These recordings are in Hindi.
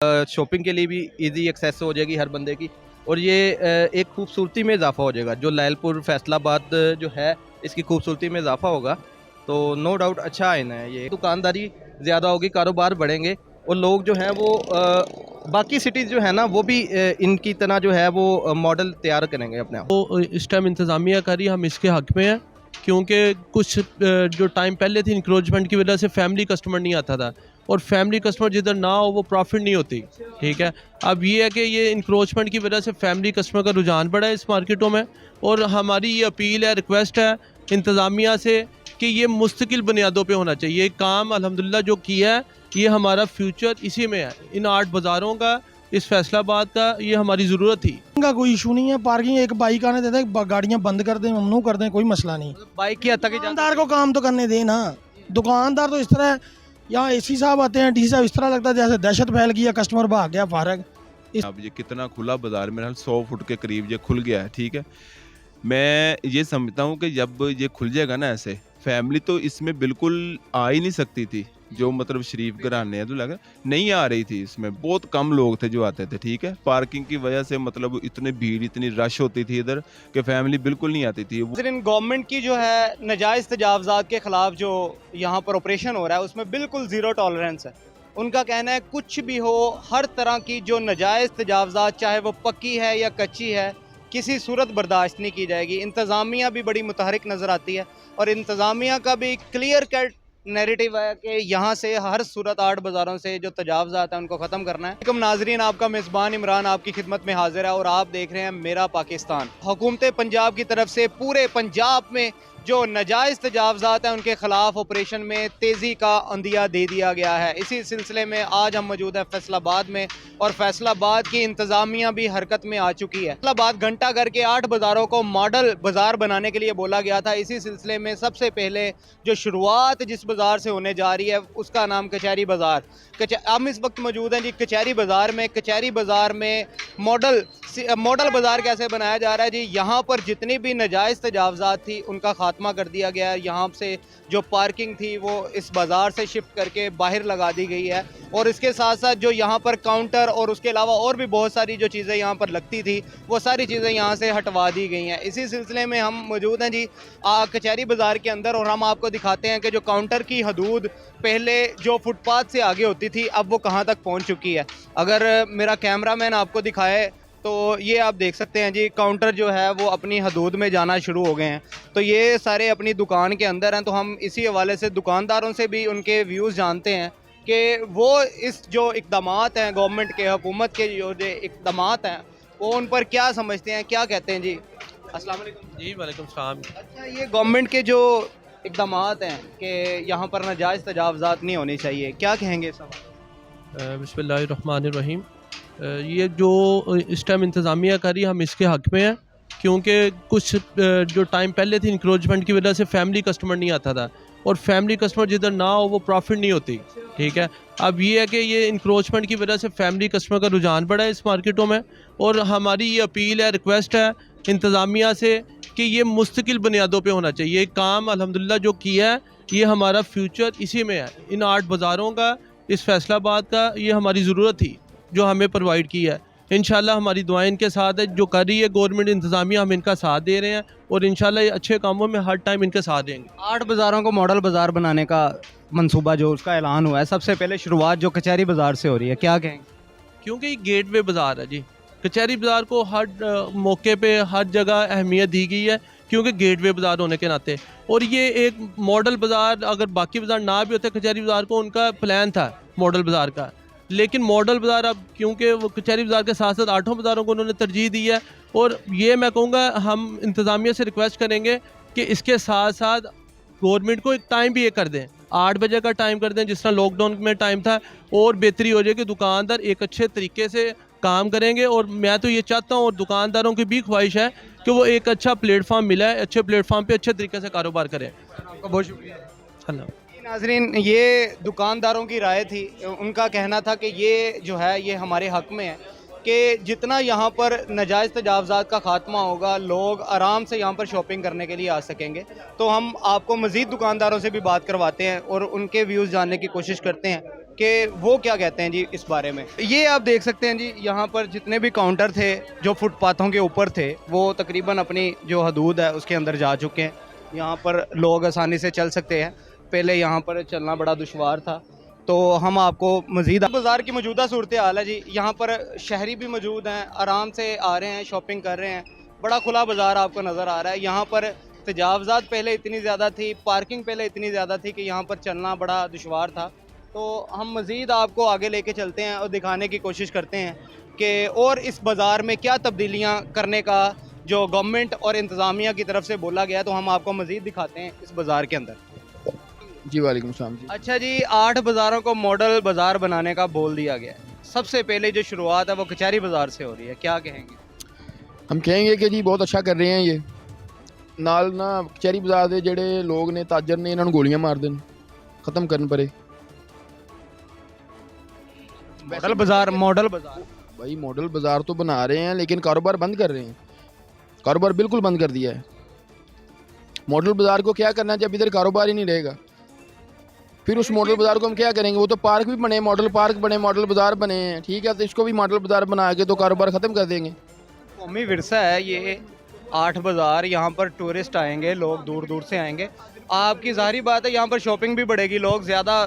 शॉपिंग के लिए भी इजी एक्सेस हो जाएगी हर बंदे की। और ये एक खूबसूरती में इजाफा हो जाएगा। जो लैलपुर फैसलाबाद जो है इसकी खूबसूरती में इजाफा होगा। तो नो डाउट अच्छा आइन है ये। दुकानदारी ज़्यादा होगी, कारोबार बढ़ेंगे और लोग जो हैं वो बाकी सिटीज़ जो है ना वो भी इनकी तरह जो है वो मॉडल तैयार करेंगे अपने आप। तो इस टाइम इंतज़ामिया करी, हम इसके हक़ में हैं, क्योंकि कुछ जो टाइम पहले थी इंक्रोचमेंट की वजह से फैमिली कस्टमर नहीं आता था, और फैमिली कस्टमर जिधर ना हो वो प्रॉफिट नहीं होती। ठीक है, अब ये है कि ये इंक्रोचमेंट की वजह से फैमिली कस्टमर का रुझान बढ़ा है इस मार्केटों में। और हमारी ये अपील है, रिक्वेस्ट है इंतज़ामिया से कि ये मुस्तकिल बुनियादों पे होना चाहिए। ये काम अल्हम्दुलिल्लाह जो किया है, ये हमारा फ्यूचर इसी में है। इन आर्ट बाज़ारों का, इस फैसलाबाद का, ये हमारी ज़रूरत थी। का कोई इशू नहीं है। पार्किंग एक बाइक आने देते हैं, गाड़ियां बंद कर दें, ममनू कर दें, कोई मसला नहीं। बाइक की हद तक दुकानदार को काम तो करने दें ना। दुकानदार तो इस तरह है, यहाँ एसी साहब आते हैं, डी साहब, इस तरह लगता है जैसे दहशत फैल गई है, कस्टमर भाग गया फारग। अब ये कितना खुला बाजार में 100 फुट के करीब ये खुल गया है। ठीक है, मैं ये समझता हूँ कि जब ये खुल जाएगा ना, ऐसे फैमिली तो इसमें बिल्कुल आ ही नहीं सकती थी। जो मतलब शरीफ घराने हैं तो लगा नहीं आ रही थी, इसमें बहुत कम लोग थे जो आते थे। ठीक है, पार्किंग की वजह से मतलब इतनी भीड़, इतनी रश होती थी इधर कि फैमिली बिल्कुल नहीं आती थी। गवर्नमेंट की जो है नाजायज़ तजावज़ात के ख़िलाफ़ जो यहाँ पर ऑपरेशन हो रहा है उसमें बिल्कुल ज़ीरो टॉलरेंस है। उनका कहना है कुछ भी हो, हर तरह की जो नाजायज़ तजावज़ात, चाहे वो पक्की है या कच्ची है, किसी सूरत बर्दाश्त नहीं की जाएगी। इंतज़ामिया भी बड़ी मुतहरिक नज़र आती है और इंतज़ामिया का भी क्लियर कट नैरेटिव है कि यहाँ से हर सूरत आर्ट बाज़ारों से जो तजावज़ात हैं उनको ख़त्म करना है। वालेकुम नाज़रीन, आपका मेज़बान इमरान आपकी खिदमत में हाजिर है और आप देख रहे हैं मेरा पाकिस्तान। हुकूमत पंजाब की तरफ से पूरे पंजाब में जो नाजायज़ तजावज़ात हैं उनके ख़िलाफ़ ऑपरेशन में तेज़ी का अंदिया दे दिया गया है। इसी सिलसिले में आज हम मौजूद हैं फैसलाबाद में और फैसलाबाद की इंतज़ामिया भी हरकत में आ चुकी है। फैसलाबाद घंटा घर के 8 बाज़ारों को मॉडल बाज़ार बनाने के लिए बोला गया था। इसी सिलसिले में सबसे पहले जो शुरुआत जिस बाज़ार से होने जा रही है उसका नाम कचहरी बाज़ार। हम इस वक्त मौजूद हैं जी कचहरी बाज़ार में। कचहरी बाज़ार में मॉडल बाज़ार कैसे बनाया जा रहा है जी? यहाँ पर जितनी भी नाजायज़ तजावज़ात थी उनका खात्मा कर दिया गया है। यहाँ से जो पार्किंग थी वो इस बाज़ार से शिफ्ट करके बाहर लगा दी गई है और इसके साथ साथ जो यहाँ पर काउंटर और उसके अलावा और भी बहुत सारी जो चीज़ें यहाँ पर लगती थी वो सारी चीज़ें यहाँ से हटवा दी गई हैं। इसी सिलसिले में हम मौजूद हैं जी कचहरी बाज़ार के अंदर और हम आपको दिखाते हैं कि जो काउंटर की हदूद पहले जो फुटपाथ से आगे होती थी अब वो कहाँ तक पहुँच चुकी है। अगर मेरा कैमरामैन आपको दिखाए तो ये आप देख सकते हैं जी, काउंटर जो है वो अपनी हदूद में जाना शुरू हो गए हैं। तो ये सारे अपनी दुकान के अंदर हैं। तो हम इसी हवाले से दुकानदारों से भी उनके व्यूज़ जानते हैं कि वो इस जो इक़दामात हैं गवर्नमेंट के, हुकूमत के जो इक़दामात हैं वो उन पर क्या समझते हैं, क्या कहते हैं जी? अस्सलाम वालेकुम। जी वालेकुम सलाम। अच्छा, ये गवर्नमेंट के जो इक़दामात हैं कि यहाँ पर नाजायज़ तजावज़ात नहीं होनी चाहिए, क्या कहेंगे सब? बिस्मिल्लाहिर्रहमानिर्रहीम। ये जो इस टाइम इंतज़ामिया करी, हम इसके हक़ में हैं, क्योंकि कुछ जो टाइम पहले थी इंक्रोचमेंट की वजह से फैमिली कस्टमर नहीं आता था, और फैमिली कस्टमर जिधर ना हो वो प्रॉफिट नहीं होती। ठीक है, अब ये है कि ये इंक्रोचमेंट की वजह से फैमिली कस्टमर का रुझान बढ़ा है इस मार्केटों में। और हमारी ये अपील है, रिक्वेस्ट है इंतज़ामिया से कि ये मुस्तकिल बुनियादों पे होना चाहिए। ये काम अल्हम्दुलिल्लाह जो किया है, ये हमारा फ्यूचर इसी में है। इन आर्ट बाज़ारों का, इस फैसलाबाद का, ये हमारी ज़रूरत थी जो हमें प्रोवाइड की है। इंशाल्लाह हमारी दुआएं इनके साथ है। जो कर रही है गवर्नमेंट इंतज़ामिया, हम इनका साथ दे रहे हैं और इंशाल्लाह ये अच्छे कामों में हर टाइम इनके साथ देंगे। 8 बाज़ारों को मॉडल बाज़ार बनाने का मंसूबा जो उसका ऐलान हुआ है, सबसे पहले शुरुआत जो कचहरी बाज़ार से हो रही है, क्या कहेंगे? क्योंकि ये गेटवे बाज़ार है जी। कचहरी बाज़ार को हर मौके पे हर जगह अहमियत दी गई है, क्योंकि गेटवे बाज़ार होने के नाते। और ये एक मॉडल बाज़ार, अगर बाकी बाज़ार ना भी होते कचहरी बाज़ार को, उनका प्लान था मॉडल बाज़ार का, लेकिन मॉडल बाज़ार अब क्योंकि वो कचहरी बाज़ार के साथ साथ 8 बाज़ारों को उन्होंने तरजीह दी है। और ये मैं कहूँगा हम इंतज़ामिया से रिक्वेस्ट करेंगे कि इसके साथ साथ गवर्नमेंट को एक टाइम भी ये कर दें, 8 बजे का टाइम कर दें जिस तरह लॉकडाउन में टाइम था, और बेहतरी हो जाएगी। दुकानदार एक अच्छे तरीके से काम करेंगे और मैं तो ये चाहता हूँ और दुकानदारों की भी ख्वाहिश है कि वो एक अच्छा प्लेटफॉर्म मिला है, अच्छे प्लेटफॉर्म पे अच्छे तरीके से कारोबार करें। आपका बहुत शुक्रिया। अल्लाह। नाज़रीन, ये दुकानदारों की राय थी। उनका कहना था कि ये जो है ये हमारे हक़ में है कि जितना यहाँ पर नाजायज़ तजावज़ात का ख़ात्मा होगा, लोग आराम से यहाँ पर शॉपिंग करने के लिए आ सकेंगे। तो हम आपको मज़ीद दुकानदारों से भी बात करवाते हैं और उनके व्यूज़ जानने की कोशिश करते हैं कि वो क्या कहते हैं जी इस बारे में। ये आप देख सकते हैं जी, यहाँ पर जितने भी काउंटर थे जो फुटपाथों के ऊपर थे वो तकरीबन अपनी जो हदूद है उसके अंदर जा चुके हैं। यहाँ पर लोग आसानी से चल सकते हैं, पहले यहाँ पर चलना बड़ा दुश्वार था। तो हम आपको मज़ीद बाज़ार की मौजूदा सूरत हाल है जी। यहाँ पर शहरी भी मौजूद हैं, आराम से आ रहे हैं, शॉपिंग कर रहे हैं, बड़ा खुला बाज़ार आपको नज़र आ रहा है। यहाँ पर तजावज़ात पहले इतनी ज़्यादा थी, पार्किंग पहले इतनी ज़्यादा थी कि यहाँ पर चलना बड़ा दुश्वार था। तो हम मज़ीद आपको आगे लेके चलते हैं और दिखाने की कोशिश करते हैं कि और इस बाज़ार में क्या तब्दीलियाँ करने का जो गवर्नमेंट और इंतज़ामिया की तरफ से बोला गया, तो हम आपको मज़ीद दिखाते हैं इस बाज़ार के अंदर। जी वालेकुम सलाम जी। अच्छा जी, 8 बाज़ारों को मॉडल बाज़ार बनाने का बोल दिया गया है। सबसे पहले जो शुरुआत है वो कचहरी बाज़ार से हो रही है, क्या कहेंगे? हम कहेंगे कि जी बहुत अच्छा कर रहे हैं ये। नाल ना कचहरी बाजार ਦੇ ਜਿਹੜੇ ਲੋਕ ਨੇ ਤਾਜਰ ਨੇ ਇਹਨਾਂ ਨੂੰ ਗੋਲੀਆਂ ਮਾਰ ਦੇਣ, ਖਤਮ ਕਰਨ ਪਰੇ। मॉडल बाज़ार भाई मॉडल बाजार तो बना रहे हैं लेकिन कारोबार बंद कर रहे हैं, कारोबार बिल्कुल बंद कर दिया है। मॉडल बाजार को क्या करना है जब इधर कारोबार ही नहीं रहेगा, फिर उस मॉडल बाजार को हम क्या करेंगे? वो तो पार्क भी बने, मॉडल पार्क बने, मॉडल बाजार बने हैं, ठीक है, तो इसको भी मॉडल बाजार बना के तो कारोबार ख़त्म कर देंगे। कौमी विरसा है ये 8 बाज़ार। यहाँ पर टूरिस्ट आएंगे, लोग दूर दूर से आएंगे। आपकी ज़ाहिर बात है यहाँ पर शॉपिंग भी बढ़ेगी, लोग ज़्यादा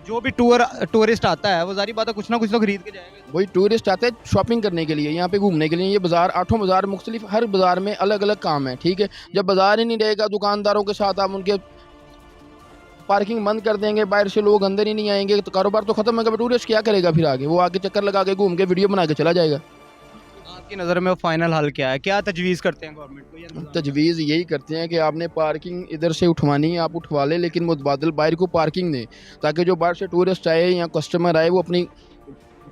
जो भी टूरिस्ट आता है वो ज़ाहिर बात है कुछ ना कुछ तो खरीद के जाएगा। वही टूरिस्ट आते हैं शॉपिंग करने के लिए, यहाँ पे घूमने के लिए। ये बाज़ार 8 बाज़ार मुख्तलिफ, हर बाज़ार में अलग अलग काम है, ठीक है। जब बाज़ार ही नहीं रहेगा, दुकानदारों के साथ आप उनके पार्किंग बंद कर देंगे, बाहर से लोग अंदर ही नहीं आएंगे, तो कारोबार तो ख़त्म होगा। टूरिस्ट क्या करेगा फिर आगे? वो आगे चक्कर लगा के घूम के वीडियो बना के चला जाएगा। आपकी नज़र में फाइनल हल क्या है? क्या तजवीज़ करते हैं गवर्नमेंट को? ये तजवीज़ यही करते हैं कि आपने पार्किंग इधर से उठवानी है, आप उठवा लें, लेकिन मुतबादल बाहर को पार्किंग दें, ताकि जो बाहर से टूरिस्ट आए या कस्टमर आए वो अपनी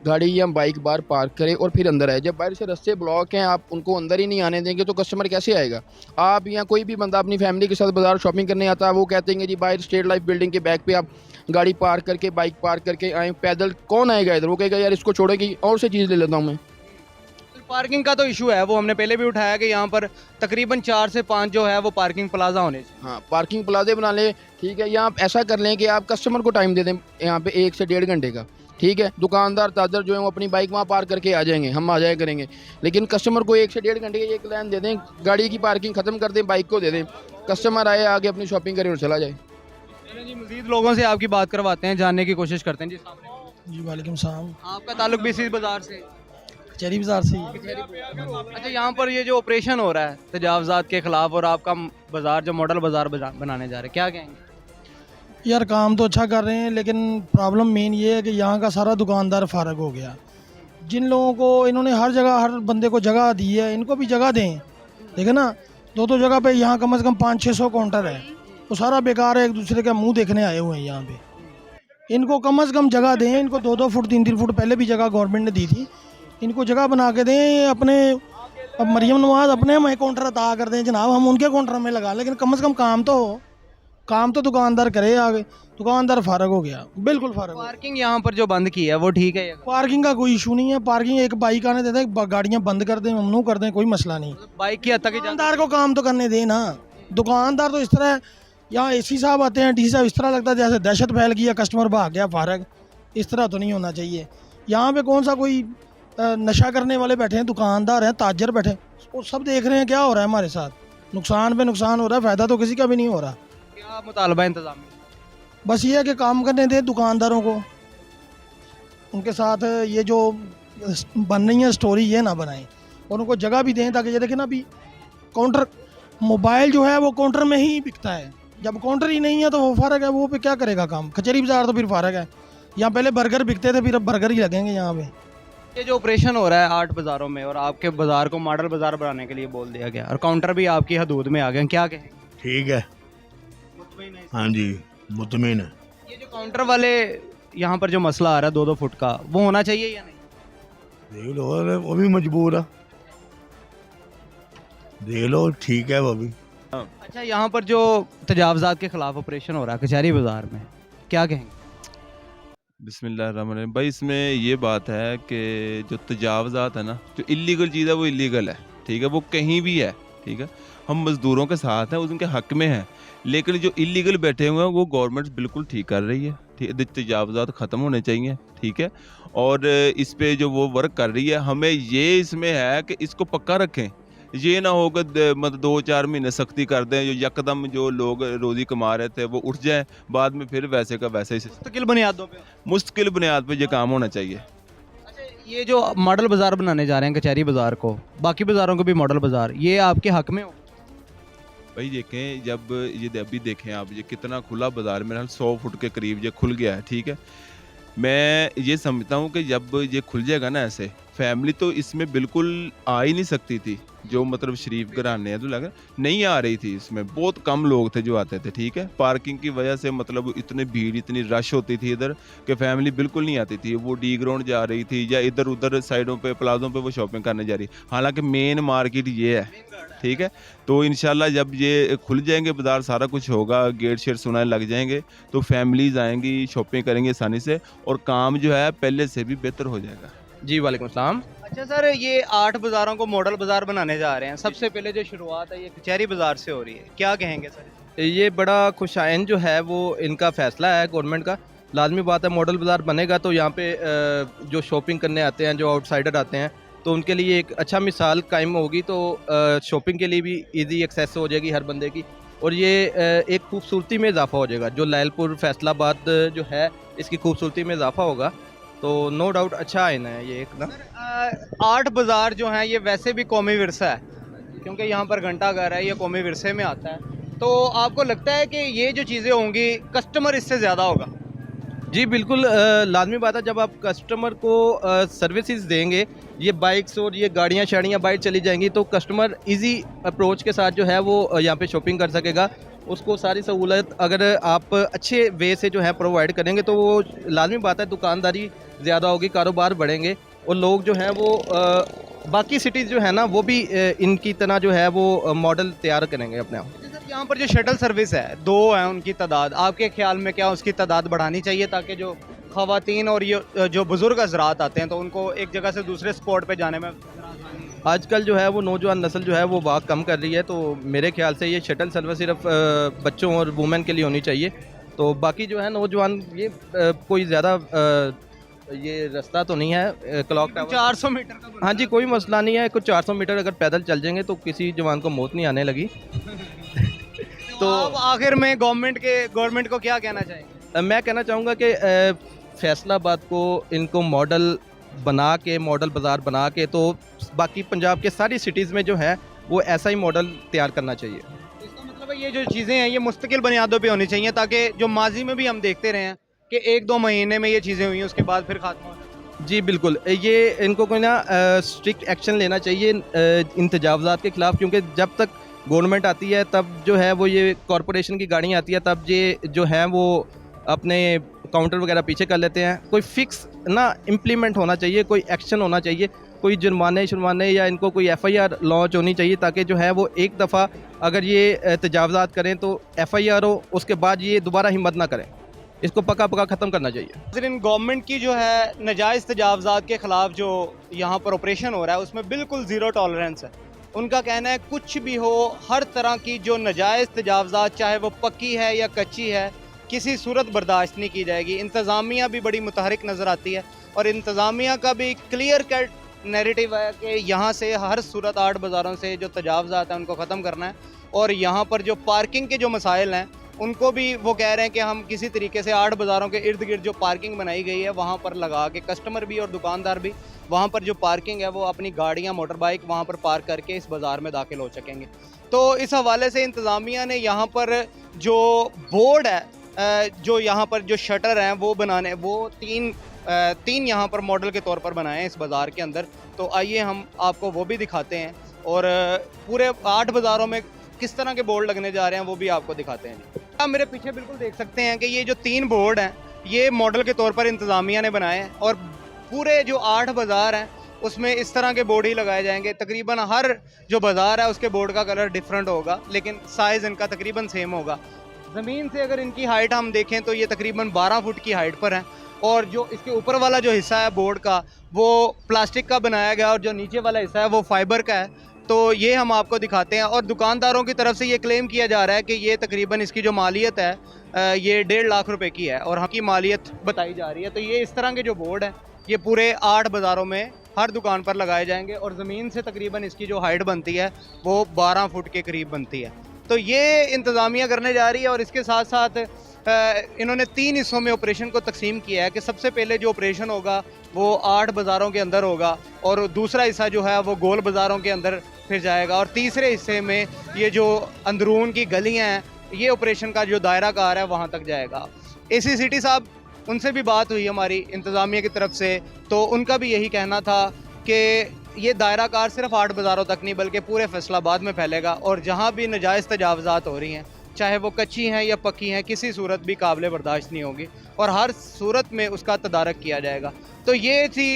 गाड़ी या बाइक बाहर पार्क करे और फिर अंदर आए। जब बाहर से रास्ते ब्लॉक हैं, आप उनको अंदर ही नहीं आने देंगे तो कस्टमर कैसे आएगा? आप या कोई भी बंदा अपनी फैमिली के साथ बाज़ार शॉपिंग करने आता है, वो कहते हैं कि जी बाहर स्टेट लाइफ बिल्डिंग के बैक पे आप गाड़ी पार्क करके बाइक पार्क करके आए, पैदल कौन आएगा इधर? वो कहेगा यार इसको छोड़ेगी और से चीज़ ले लेता हूँ मैं। पार्किंग का तो इशू है, वो हमने पहले भी उठाया कि यहाँ पर तकरीबन 4 से 5 जो है वो पार्किंग प्लाजा होने चाहिए। हाँ, पार्किंग प्लाजे बना लें, ठीक है। या आप ऐसा कर लें कि आप कस्टमर को टाइम दे दें यहाँ पे 1 से 1.5 घंटे का, ठीक है। दुकानदार ताजर जो है वो अपनी बाइक वहाँ पार्क करके आ जाएंगे, हम आ जाया करेंगे, लेकिन कस्टमर को 1 से 1.5 घंटे की एक लाइन दे दें, गाड़ी की पार्किंग ख़त्म कर दें, बाइक को दे दें, कस्टमर आए आगे अपनी शॉपिंग करे और चला जाए। जी, मज़ीद लोगों से आपकी बात करवाते हैं, जानने की कोशिश करते हैं। जी सामने जी वालेकुम सलाम। आपका ताल्लुक भी इसी बाज़ार से? कचहरी बाजार से ही। अच्छा, यहाँ पर ये जो ऑपरेशन हो रहा है तजावज़ात के ख़िलाफ़ और आपका बाज़ार जो मॉडल बाज़ार बनाने जा रहे हैं, क्या कहेंगे? यार काम तो अच्छा कर रहे हैं, लेकिन प्रॉब्लम मेन ये है कि यहाँ का सारा दुकानदार फारग हो गया। जिन लोगों को इन्होंने हर जगह हर बंदे को जगह दी है, इनको भी जगह दें, ठीक है ना। 2-2 जगह पे यहाँ कम से कम 500-600 काउंटर है, वो सारा बेकार है, एक दूसरे का मुंह देखने आए हुए हैं यहाँ पे। इनको कम से कम जगह दें, इनको 2-2 फुट 3-3 फुट पहले भी जगह गवर्नमेंट ने दी थी, इनको जगह बना के दें। अपने अब मरियम नवाज अपने हमें काउंटर अता कर दें जनाब, हम उनके काउंटर में लगा, लेकिन कम से कम काम तो हो, काम तो दुकानदार करे। आगे दुकानदार फारग हो गया, बिल्कुल फारग हो गया। पार्किंग यहाँ पर जो बंद की है वो ठीक है? पार्किंग का कोई इशू नहीं है, पार्किंग एक बाइक आने देते, गाड़ियाँ बंद कर दें, ममनू कर दें, कोई मसला नहीं। बाइक की हद तक दुकानदार को काम तो करने दें ना। दुकानदार तो इस तरह है, यहाँ एसी साहब आते हैं, डी साहब, इस तरह लगता है जैसे दहशत फैल गई, कस्टमर भाग गया फारग। इस तरह तो नहीं होना चाहिए। यहाँ पे कौन सा कोई नशा करने वाले बैठे हैं, दुकानदार हैं, ताजर बैठे, वो सब देख रहे हैं क्या हो रहा है हमारे साथ। नुकसान पे नुकसान हो रहा है, फ़ायदा तो किसी का भी नहीं हो रहा। क्या मुतालबा इंतजाम? बस ये है कि काम करने दें दुकानदारों को, उनके साथ ये जो बन रही है स्टोरी ये ना बनाएं, और उनको जगह भी दें, ताकि ये देखें ना अभी काउंटर मोबाइल जो है वो काउंटर में ही बिकता है, जब काउंटर ही नहीं है तो वो फ़र्क है, वो पे क्या करेगा काम। कचहरी बाजार तो फिर फ़र्क है, यहाँ पहले बर्गर बिकते थे, फिर अब बर्गर ही लगेंगे यहाँ पे। ये जो ऑपरेशन हो रहा है 8 बाज़ारों में और आपके बाज़ार को मॉडल बाज़ार बनाने के लिए बोल दिया गया और काउंटर भी आपकी हदूद में आ गए, क्या कहेंगे? ठीक है, हाँ जी, मुतमिन है। ये जो काउंटर वाले यहाँ पर जो मसला आ रहा है 2-2 फुट का, वो होना चाहिए या नहीं? देख लो, वो भी मजबूर है, देख लो, ठीक है वो भी। अच्छा, यहाँ पर जो तजावज़ात के ख़िलाफ़ ऑपरेशन हो रहा है कचहरी बाज़ार में, क्या कहेंगे? बिस्मिल्लाहिर्रहमानिर्रहीम। भाई इसमें ये बात है कि जो तजावज़ात है ना, जो इलीगल चीज़ है वो इलीगल है, ठीक है, वो कहीं भी है, ठीक है। हम मज़दूरों के साथ हैं, उनके हक़ में हैं, लेकिन जो इलीगल बैठे हुए हैं वो गवर्नमेंट बिल्कुल ठीक कर रही है, ठीक है, तजावज़ात ख़त्म होने चाहिए, ठीक है। और इस पे जो वो वर्क कर रही है, हमें ये इसमें है कि इसको पक्का रखें। ये ना हो कि मतलब 2-4 महीने सख्ती कर दें, जो यकदम जो लोग रोज़ी कमा रहे थे वो उठ जाएँ, बाद में फिर वैसे का वैसे ही मुस्तकिल बुनियादों पे। मुश्किल बुनियाद पे ये काम होना चाहिए। अच्छा, ये जो मॉडल बाज़ार बनाने जा रहे हैं कचहरी बाज़ार को, बाकी बाज़ारों को भी मॉडल बाज़ार, ये आपके हक में हो? भाई देखें, जब ये अभी देखें आप, ये कितना खुला बाज़ार, मेरा 100 फुट के करीब ये खुल गया है, ठीक है। मैं ये समझता हूँ कि जब ये खुल जाएगा ना ऐसे, फैमिली तो इसमें बिल्कुल आ ही नहीं सकती थी। जो मतलब शरीफ घराने हैं तो लगा नहीं आ रही थी, इसमें बहुत कम लोग थे जो आते थे, ठीक है। पार्किंग की वजह से मतलब इतनी भीड़, इतनी रश होती थी इधर कि फैमिली बिल्कुल नहीं आती थी। वो डी ग्राउंड जा रही थी या इधर उधर साइडों पे प्लाजों पे वो शॉपिंग करने जा रही। हालांकि मेन मार्केट ये है, ठीक है। तो इंशाल्लाह जब ये खुल जाएंगे बाज़ार, सारा कुछ होगा, गेट शेट सुनाने लग जाएंगे, तो फैमिलीज़ आएंगी, शॉपिंग करेंगे आसानी से, और काम जो है पहले से भी बेहतर हो जाएगा। जी वालेकुम अस्सलाम। अच्छा सर, ये 8 बाज़ारों को मॉडल बाज़ार बनाने जा रहे हैं। सबसे पहले जो शुरुआत है ये कचहरी बाज़ार से हो रही है, क्या कहेंगे सर? ये बड़ा खुशाइन जो है वो इनका फ़ैसला है गवर्नमेंट का। लाजमी बात है, मॉडल बाज़ार बनेगा तो यहाँ पे जो शॉपिंग करने आते हैं, जो आउटसाइडर आते हैं, तो उनके लिए एक अच्छा मिसाल कायम होगी। तो शॉपिंग के लिए भी ईज़ी एक्सेस हो जाएगी हर बंदे की, और ये एक खूबसूरती में इजाफा हो जाएगा। जो लायलपुर फैसलाबाद जो है, इसकी खूबसूरती में इजाफा होगा। तो नो डाउट अच्छा आइन है ये एक ना। 8 बाज़ार जो हैं ये वैसे भी कौमी विरसा है, क्योंकि यहाँ पर घंटाघर है, ये कौमी विरसे में आता है। तो आपको लगता है कि ये जो चीज़ें होंगी, कस्टमर इससे ज़्यादा होगा? जी बिल्कुल, लाजमी बात है, जब आप कस्टमर को सर्विसेज देंगे, ये बाइक्स और ये गाड़ियाँ शाड़ियाँ बाइक चली जाएंगी, तो कस्टमर इजी अप्रोच के साथ जो है वो यहाँ पे शॉपिंग कर सकेगा। उसको सारी सहूलत अगर आप अच्छे वे से जो है प्रोवाइड करेंगे, तो वो लाजमी बात है दुकानदारी ज़्यादा होगी, कारोबार बढ़ेंगे, और लोग जो हैं वो बाकी सिटीज़ जो है ना वो भी इनकी तरह जो है वो मॉडल तैयार करेंगे अपने आप। यहाँ पर जो शटल सर्विस है, 2 हैं उनकी तादाद, आपके ख्याल में क्या उसकी तादाद बढ़ानी चाहिए, ताकि जो ख़वातीन और ये जो बुज़ुर्ग हज़रात आते हैं तो उनको एक जगह से दूसरे स्पॉट पे जाने में आजकल जो है वो नौजवान नस्ल जो है वो वाक कम कर रही है, तो मेरे ख्याल से ये शटल सर्विस सिर्फ बच्चों और वुमेन के लिए होनी चाहिए। तो बाकी जो है नौजवान ये कोई ज़्यादा ये रास्ता तो नहीं है क्लॉक टावर 400 मीटर का बनता हाँ जी, कोई मसला नहीं है। कुछ 400 मीटर अगर पैदल चल जाएंगे तो किसी जवान को मौत नहीं आने लगी। तो आप आखिर में गवर्नमेंट को क्या कहना चाहेंगे? मैं कहना चाहूँगा कि फैसलाबाद को इनको मॉडल बना के, मॉडल बाज़ार बना के, तो बाकी पंजाब के सारी सिटीज़ में जो है वो ऐसा ही मॉडल तैयार करना चाहिए। इसका मतलब है ये जो चीज़ें हैं ये मुस्तकिल बुनियादों पे होनी चाहिए, ताकि जो माजी में भी हम देखते रहे हैं कि 1-2 महीने में ये चीज़ें हुई, उसके बाद फिर खात्मा हो। जी बिल्कुल, ये इनको कोई ना स्ट्रिक्ट एक्शन लेना चाहिए इन तजावज़ात के ख़िलाफ़, क्योंकि जब तक गवर्नमेंट आती है तब जो है वो ये कॉरपोरेशन की गाड़ियाँ आती है, तब ये जो हैं वो अपने काउंटर वगैरह पीछे कर लेते हैं। कोई फिक्स ना इम्प्लीमेंट होना चाहिए, कोई एक्शन होना चाहिए, कोई जुर्माने या इनको कोई FIR लॉन्च होनी चाहिए, ताकि जो है वो एक दफ़ा अगर ये तजावज़ात करें तो FIR हो, उसके बाद ये दोबारा हिम्मत ना करें। इसको पक्का ख़त्म करना चाहिए। इन गवर्नमेंट की जो है नाजायज़ तजावज़ात के ख़िलाफ़ जो यहाँ पर ऑपरेशन हो रहा है उसमें बिल्कुल ज़ीरो टॉलरेंस है। उनका कहना है कुछ भी हो, हर तरह की जो नाजायज़ तजावज़ात, चाहे वो पक्की है या कच्ची है, किसी सूरत बर्दाश्त नहीं की जाएगी। इंतज़ामिया भी बड़ी मुतहरिक नज़र आती है, और इंतज़ामिया का भी क्लियर कट नैरेटिव है कि यहाँ से हर सूरत 8 बाज़ारों से जो तजावज़ात हैं उनको ख़त्म करना है। और यहाँ पर जो पार्किंग के जो मसाइल हैं उनको भी वो कह रहे हैं कि हम किसी तरीके से 8 बाज़ारों के इर्द गिर्द जो पार्किंग बनाई गई है वहाँ पर लगा के कस्टमर भी और दुकानदार भी वहाँ पर जो पार्किंग है वो अपनी गाड़ियाँ, मोटर बाइक वहाँ पर पार्क करके इस बाज़ार में दाखिल हो सकेंगे। तो इस हवाले से इंतज़ामिया ने यहाँ पर जो बोर्ड है, जो यहाँ पर जो शटर हैं वो बनाने, वो तीन यहाँ पर मॉडल के तौर पर बनाए हैं इस बाज़ार के अंदर। तो आइए हम आपको वो भी दिखाते हैं, और पूरे 8 बाज़ारों में किस तरह के बोर्ड लगने जा रहे हैं वो भी आपको दिखाते हैं। आप मेरे पीछे बिल्कुल देख सकते हैं कि ये जो 3 बोर्ड हैं ये मॉडल के तौर पर इंतज़ामिया ने बनाए हैं, और पूरे जो 8 बाज़ार हैं उसमें इस तरह के बोर्ड ही लगाए जाएंगे। तकरीबन हर जो बाज़ार है उसके बोर्ड का कलर डिफरेंट होगा, लेकिन साइज़ इनका तकरीबन सेम होगा। ज़मीन से अगर इनकी हाइट हम देखें तो ये तकरीबन 12 फुट की हाइट पर है, और जो इसके ऊपर वाला जो हिस्सा है बोर्ड का वो प्लास्टिक का बनाया गया, और जो नीचे वाला हिस्सा है वो फाइबर का है। तो ये हम आपको दिखाते हैं। और दुकानदारों की तरफ से ये क्लेम किया जा रहा है कि ये तकरीबन इसकी जो मालियत है ये 1.5 लाख रुपए की है और हमकी मालियत बताई जा रही है। तो ये इस तरह के जो बोर्ड हैं ये पूरे 8 बाज़ारों में हर दुकान पर लगाए जाएंगे और ज़मीन से तकरीबन इसकी जो हाइट बनती है वो 12 फुट के करीब बनती है। तो ये इंतज़ामिया करने जा रही है और इसके साथ साथ इन्होंने 3 हिस्सों में ऑपरेशन को तकसीम किया है कि सबसे पहले जो ऑपरेशन होगा वो 8 बाज़ारों के अंदर होगा और दूसरा हिस्सा जो है वो गोल बाज़ारों के अंदर फिर जाएगा और तीसरे हिस्से में ये जो अंदरून की गलियाँ हैं ये ऑपरेशन का जो दायरा कार है वहाँ तक जाएगा। एसी सिटी साहब, उनसे भी बात हुई हमारी इंतज़ामिया की तरफ से, तो उनका भी यही कहना था कि ये दायरा कार सिर्फ 8 बाज़ारों तक नहीं बल्कि पूरे फैसलाबाद में फैलेगा और जहाँ भी नाजायज़ तजावज़ात हो रही हैं चाहे वो कच्ची हैं या पक्की हैं किसी सूरत भी काबिल बर्दाश्त नहीं होगी और हर सूरत में उसका तदारक किया जाएगा। तो ये थी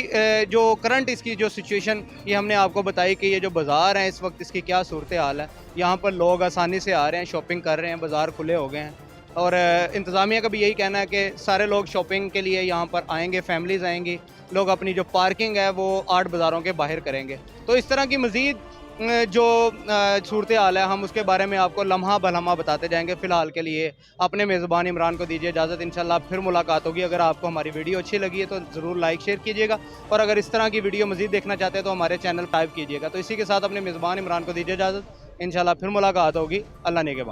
जो करंट इसकी जो सिचुएशन ये हमने आपको बताई कि ये जो बाज़ार हैं इस वक्त इसकी क्या सूरत हाल है। यहाँ पर लोग आसानी से आ रहे हैं, शॉपिंग कर रहे हैं, बाज़ार खुले हो गए हैं और इंतज़ामिया का भी यही कहना है कि सारे लोग शॉपिंग के लिए यहाँ पर आएंगे, फैमिलीज़ आएंगी, लोग अपनी जो पार्किंग है वो 8 बाज़ारों के बाहर करेंगे। तो इस तरह की मज़ीद जो सूरत हाल है हम उसके बारे में आपको लम्हा बलम्हा बताते जाएंगे। फ़िलहाल के लिए अपने मेज़बान इमरान को दीजिए इजाज़त, इंशाल्लाह फिर मुलाकात होगी। अगर आपको हमारी वीडियो अच्छी लगी है तो ज़रूर लाइक शेयर कीजिएगा और अगर इस तरह की वीडियो मज़ीद देखना चाहते हैं तो हमारे चैनल टाइप कीजिएगा। तो इसी के साथ अपने मेज़बान इमरान को दीजिए इजाज़त, इंशाल्लाह फिर मुलाकात होगी। अल्लाह ने के बाद।